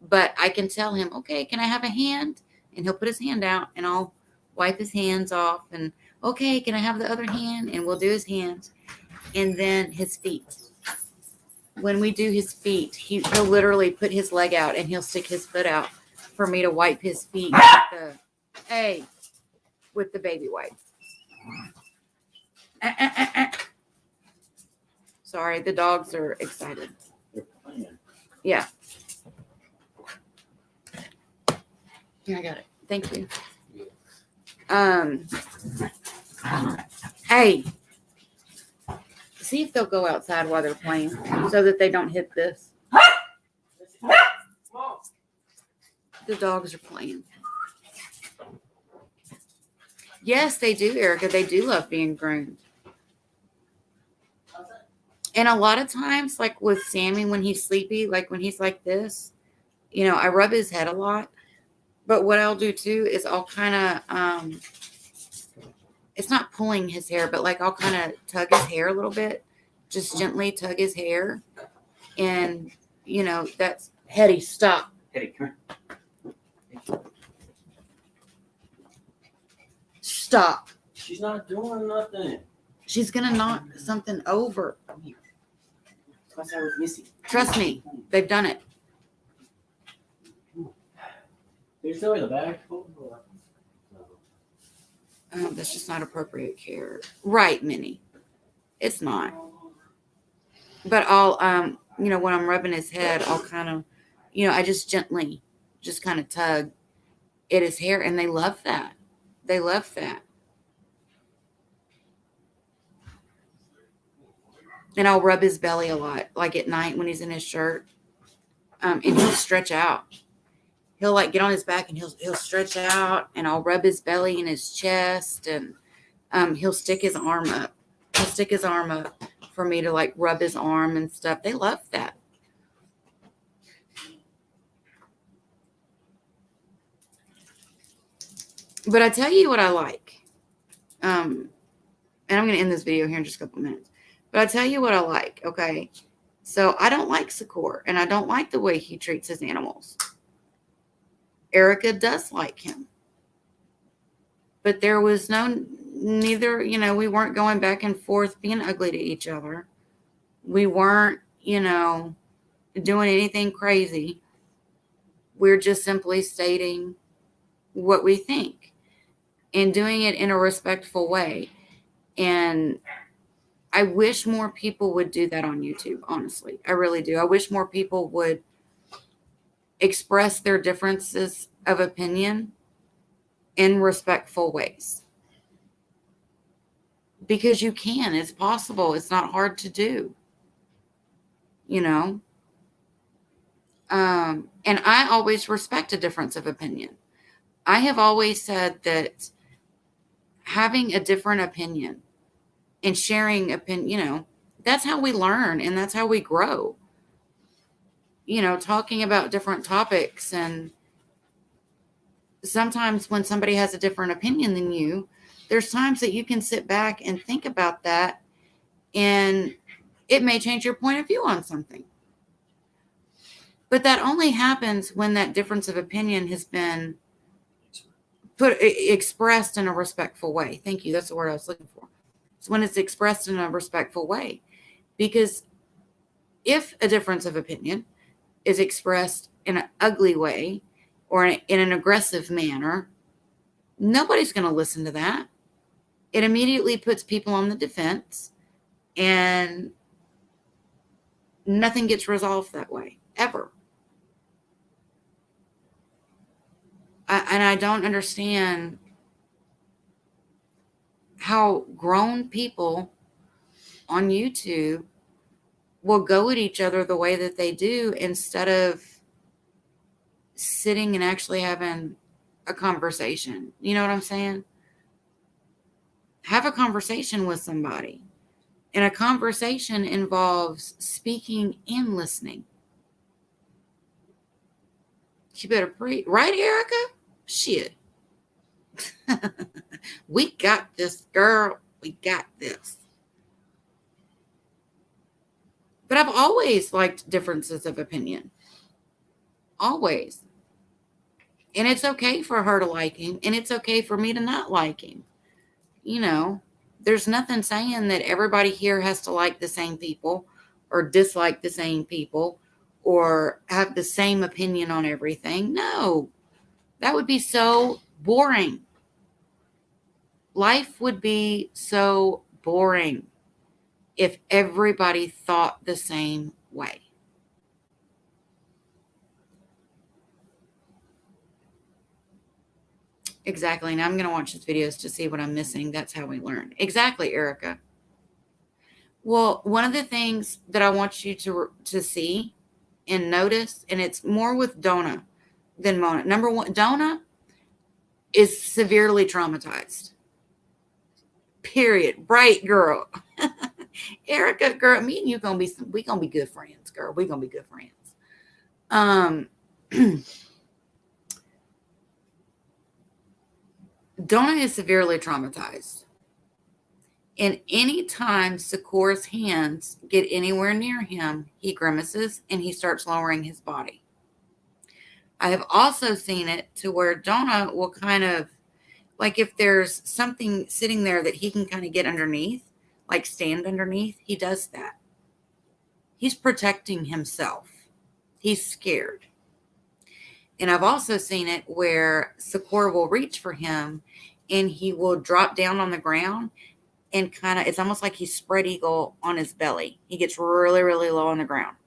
But I can tell him, okay, can I have a hand? And he'll put his hand out and I'll wipe his hands off. And okay, can I have the other hand? And we'll do his hands. And then his feet. When we do his feet, he'll literally put his leg out and he'll stick his foot out for me to wipe his feet with the baby wipe. Sorry, the dogs are excited. Yeah. Yeah, I got it. Thank you. Hey. See if they'll go outside while they're playing so that they don't hit this. The dogs are playing. Yes, they do, Erica. They do love being groomed. And a lot of times, like with Sammy, when he's sleepy, like when he's like this, I rub his head a lot. But what I'll do too is I'll kind of, it's not pulling his hair, but like I'll kind of tug his hair a little bit, just gently tug his hair. And, that's Hetty, stop. Hetty, come here. Stop. She's not doing nothing. She's going to knock something over. What's that with Missy? Trust me, they've done it. You're still in the bag? That's just not appropriate care. Right, Minnie. It's not. But I'll, when I'm rubbing his head, I'll kind of, I just gently, just kind of tug at his hair. And they love that. They love that. And I'll rub his belly a lot, like at night when he's in his shirt. And he'll stretch out. He'll like get on his back and he'll stretch out, and I'll rub his belly and his chest, and he'll stick his arm up. He'll stick his arm up for me to like rub his arm and stuff. They love that. But I tell you what I like. And I'm going to end this video here in just a couple minutes. But I tell you what I like, okay? So I don't like Sakor, and I don't like the way he treats his animals. Erica does like him. But there was neither, we weren't going back and forth being ugly to each other. We weren't, doing anything crazy. We're just simply stating what we think and doing it in a respectful way. And I wish more people would do that on YouTube, honestly. I really do. I wish more people would express their differences of opinion in respectful ways. Because you can. It's possible. It's not hard to do. And I always respect a difference of opinion. I have always said that having a different opinion and sharing opinion, that's how we learn and that's how we grow. Talking about different topics, and sometimes when somebody has a different opinion than you, there's times that you can sit back and think about that, and it may change your point of view on something. But that only happens when that difference of opinion has been expressed in a respectful way. Thank you. That's the word I was looking for. It's when it's expressed in a respectful way. Because if a difference of opinion is expressed in an ugly way or in an aggressive manner, nobody's going to listen to that. It immediately puts people on the defense, and nothing gets resolved that way, ever. And I don't understand how grown people on YouTube will go at each other the way that they do instead of sitting and actually having a conversation. You know what I'm saying? Have a conversation with somebody. And a conversation involves speaking and listening. You better pray. Right, Erica? Shit. We got this, girl. We got this. But I've always liked differences of opinion. Always. And it's okay for her to like him, and it's okay for me to not like him. There's nothing saying that everybody here has to like the same people or dislike the same people or have the same opinion on everything. No, that would be so boring. Life would be so boring if everybody thought the same way. Exactly. Now I'm going to watch his videos to see what I'm missing. That's how we learn. Exactly, Erica. Well, one of the things that I want you to see and notice, and it's more with Donna than Mona. Number one, Donna is severely traumatized. Period. Right, girl. Erica, girl, me and you we gonna be good friends, girl. We gonna be good friends. Donna is severely traumatized. And anytime Sakor's hands get anywhere near him, he grimaces and he starts lowering his body. I have also seen it to where Donna will kind of, like if there's something sitting there that he can kind of get underneath, like stand underneath, he does that. He's protecting himself. He's scared. And I've also seen it where Sakor will reach for him and he will drop down on the ground and kind of, it's almost like he's spread eagle on his belly. He gets really, really low on the ground.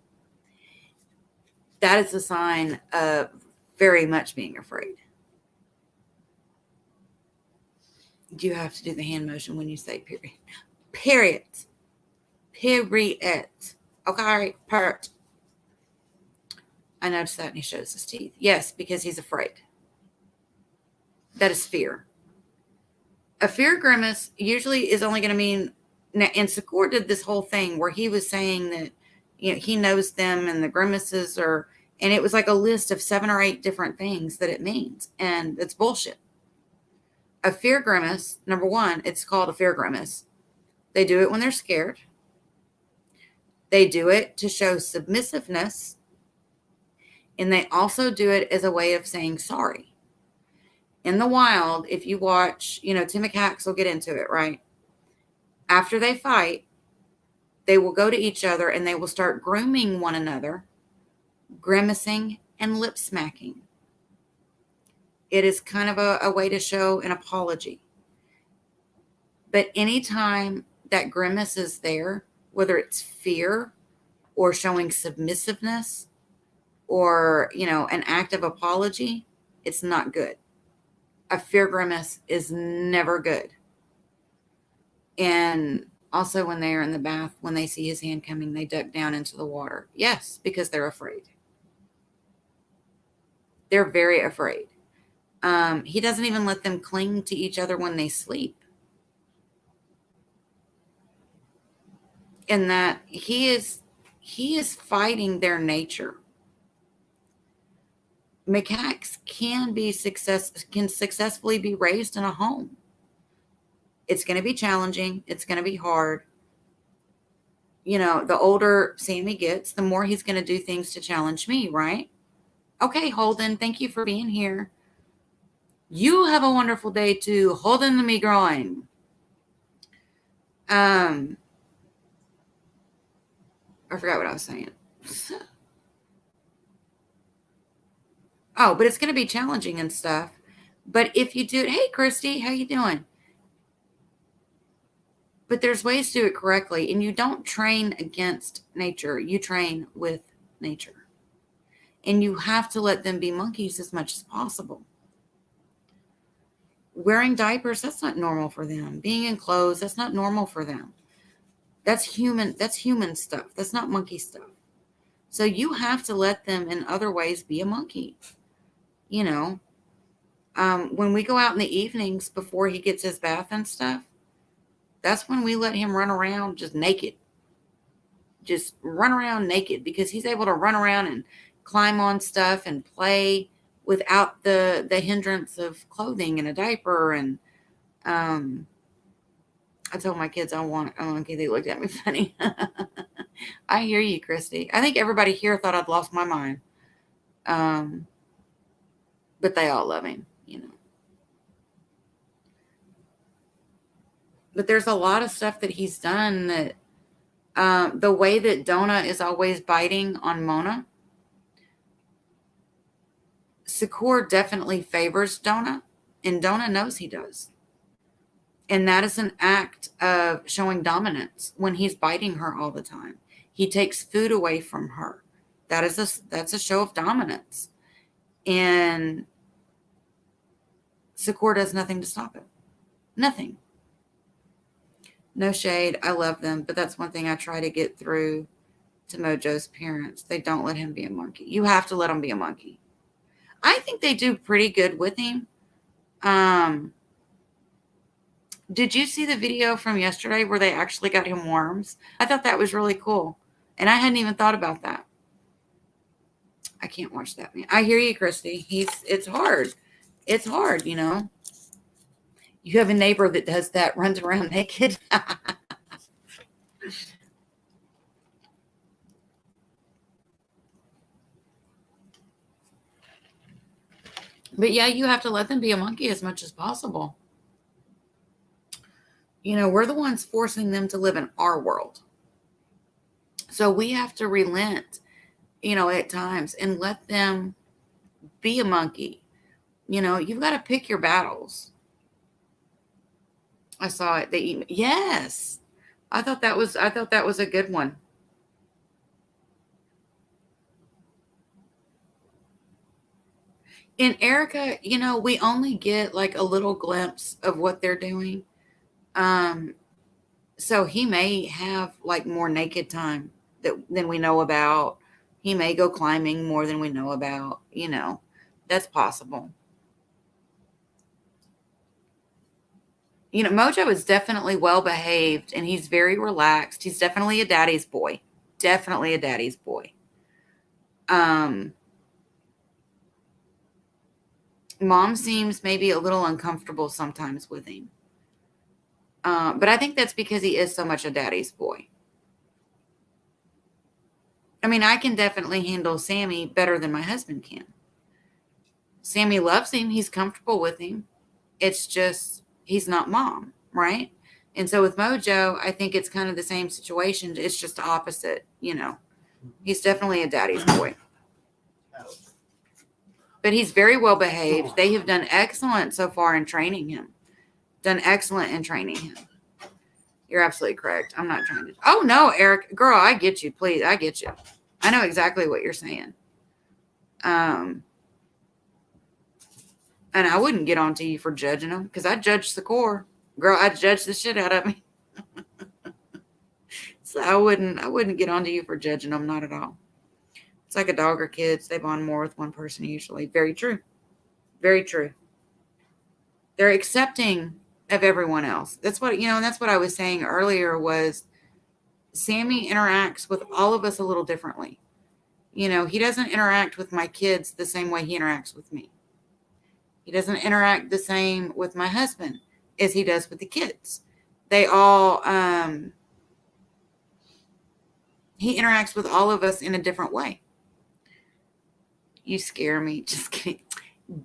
That is a sign of very much being afraid. You have to do the hand motion when you say period. Period. Period. Okay, pert. I noticed that, and he shows his teeth. Yes, because he's afraid. That is fear. A fear grimace usually is only going to mean, and Secor did this whole thing where he was saying that, he knows them and the grimaces are, and it was like a list of 7 or 8 different things that it means. And it's bullshit. A fear grimace, number one, it's called a fear grimace. They do it when they're scared. They do it to show submissiveness. And they also do it as a way of saying sorry. In the wild, if you watch, Tim McHax will get into it, right? After they fight, they will go to each other and they will start grooming one another, grimacing and lip smacking. It is kind of a way to show an apology. But anytime that grimace is there, whether it's fear or showing submissiveness or, an act of apology, it's not good. A fear grimace is never good. And also when they are in the bath, when they see his hand coming, they duck down into the water. Yes, because they're afraid. They're very afraid. He doesn't even let them cling to each other when they sleep. And that he is fighting their nature. Macaques can successfully be raised in a home. It's going to be challenging. It's going to be hard. The older Sammy gets, the more he's going to do things to challenge me, right? Okay, Holden, thank you for being here. You have a wonderful day too. Holden the me groin. I forgot what I was saying. Oh, but it's going to be challenging and stuff. But if you do it, hey, Christy, how you doing? But there's ways to do it correctly. And you don't train against nature. You train with nature. And you have to let them be monkeys as much as possible. Wearing diapers, that's not normal for them. Being in clothes, that's not normal for them. That's human stuff. That's not monkey stuff. So you have to let them in other ways be a monkey. When we go out in the evenings before he gets his bath and stuff, that's when we let him run around just naked. Just run around naked because he's able to run around and climb on stuff and play without the hindrance of clothing and a diaper. And I told my kids I want a monkey. They looked at me funny. I hear you, Christy. I think everybody here thought I'd lost my mind. But they all love him, But there's a lot of stuff that he's done that the way that Donna is always biting on Mona, Secor definitely favors Donna, and Donna knows he does. And that is an act of showing dominance when he's biting her all the time. He takes food away from her. That's a show of dominance. And Secor does nothing to stop it. Nothing. No shade. I love them. But that's one thing I try to get through to Mojo's parents. They don't let him be a monkey. You have to let him be a monkey. I think they do pretty good with him. Did you see the video from yesterday where they actually got him worms? I thought that was really cool. And I hadn't even thought about that. I can't watch that, man. I hear you, Christy. It's hard. It's hard, You have a neighbor that does that, runs around naked. But yeah, you have to let them be a monkey as much as possible. We're the ones forcing them to live in our world. So we have to relent, at times and let them be a monkey. You've got to pick your battles. I saw it. Yes. I thought that was a good one. And Erica, we only get like a little glimpse of what they're doing. So he may have like more naked time than we know about. He may go climbing more than we know about. That's possible. Mojo is definitely well behaved and he's very relaxed. He's definitely a daddy's boy. Definitely a daddy's boy. Mom seems maybe a little uncomfortable sometimes with him. But I think that's because he is so much a daddy's boy. I mean, I can definitely handle Sammy better than my husband can. Sammy loves him. He's comfortable with him. It's just he's not mom, right? And so with Mojo, I think it's kind of the same situation. It's just the opposite, He's definitely a daddy's boy. But he's very well behaved. They have done excellent so far in training him. Done excellent in training him. You're absolutely correct. I'm not trying to. Oh, no, Eric. Girl, I get you. Please, I get you. I know exactly what you're saying. And I wouldn't get on to you for judging them because I judge the core. Girl, I judge the shit out of me. So I wouldn't get on to you for judging them. Not at all. It's like a dog or kids. They bond more with one person usually. Very true. Very true. They're accepting of everyone else. That's what, and that's what I was saying earlier was Sammy interacts with all of us a little differently. He doesn't interact with my kids the same way he interacts with me. He doesn't interact the same with my husband as he does with the kids. They all, he interacts with all of us in a different way. You scare me. Just kidding.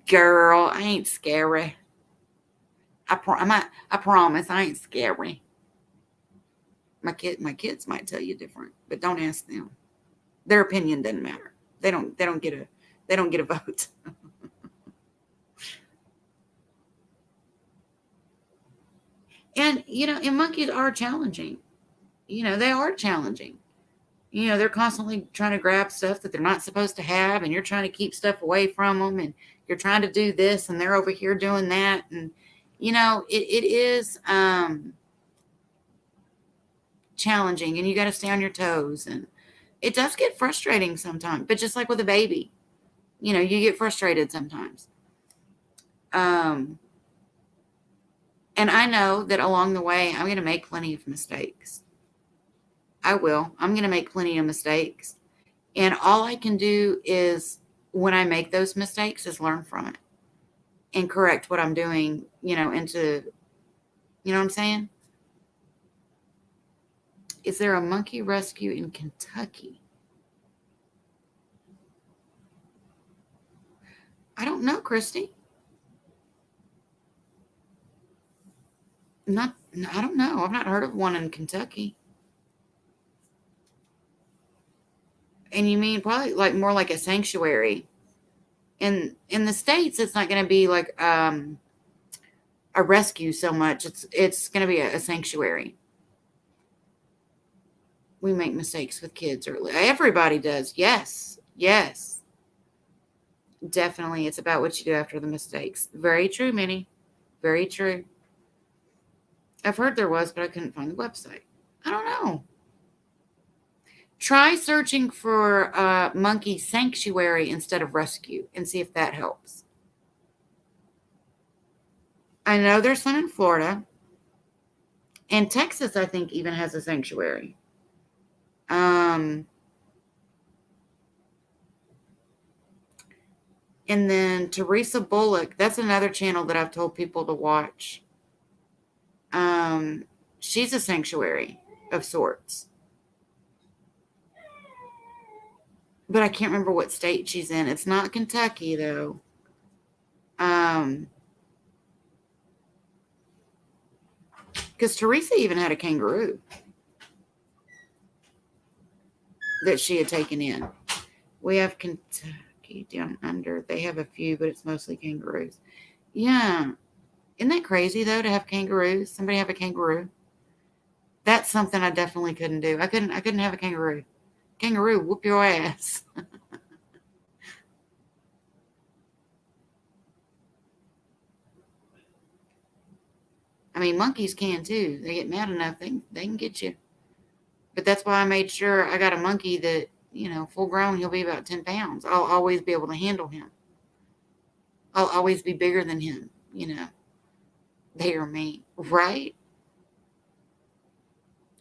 Girl, I ain't scary. I promise I ain't scary. My kids might tell you different, but don't ask them. Their opinion doesn't matter. They don't get a vote. And and monkeys are challenging. They are challenging. They're constantly trying to grab stuff that they're not supposed to have, and you're trying to keep stuff away from them, and you're trying to do this, and they're over here doing that, and it is challenging, and you got to stay on your toes, and it does get frustrating sometimes. But just like with a baby, you get frustrated sometimes. And I know that along the way, I'm going to make plenty of mistakes. I will. I'm going to make plenty of mistakes. And all I can do is, when I make those mistakes, is learn from it and correct what I'm doing, into, what I'm saying? Is there a monkey rescue in Kentucky? I don't know, Christy. I don't know. I've not heard of one in Kentucky. And you mean probably like more like a sanctuary. In the States, it's not going to be like a rescue so much. It's going to be a sanctuary. We make mistakes with kids early. Everybody does. Yes. Yes. Definitely. It's about what you do after the mistakes. Very true, Minnie. Very true. I've heard there was, but I couldn't find the website. I don't know. Try searching for monkey sanctuary instead of rescue and see if that helps. I know there's some in Florida. And Texas, I think, even has a sanctuary. And then Teresa Bullock, that's another channel that I've told people to watch. She's a sanctuary of sorts. But I can't remember what state she's in. It's not Kentucky, though. Because Teresa even had a kangaroo that she had taken in. We have Kentucky down under. They have a few, but it's mostly kangaroos. Yeah. Isn't that crazy, though, to have kangaroos? Somebody have a kangaroo? That's something I definitely couldn't do. I couldn't have a kangaroo. Kangaroo, whoop your ass. I mean, monkeys can too. They get mad enough, they can get you. But that's why I made sure I got a monkey that, full grown, he'll be about 10 pounds. I'll always be able to handle him. I'll always be bigger than him, They or me, right?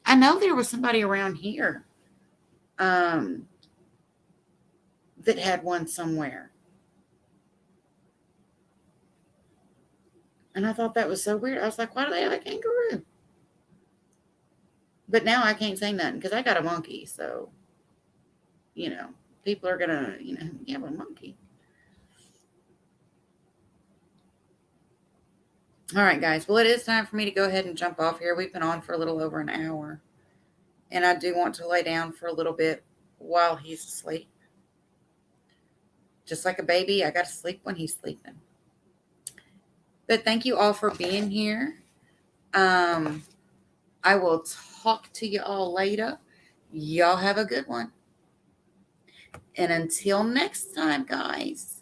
I know there was somebody around here that had one somewhere. And I thought that was so weird. I was like, why do they have a kangaroo? But now I can't say nothing because I got a monkey. So, people are going to, you have a monkey. All right, guys. Well, it is time for me to go ahead and jump off here. We've been on for a little over an hour. And I do want to lay down for a little bit while he's asleep. Just like a baby, I got to sleep when he's sleeping. But thank you all for being here. I will talk to you all later. Y'all have a good one. And until next time, guys.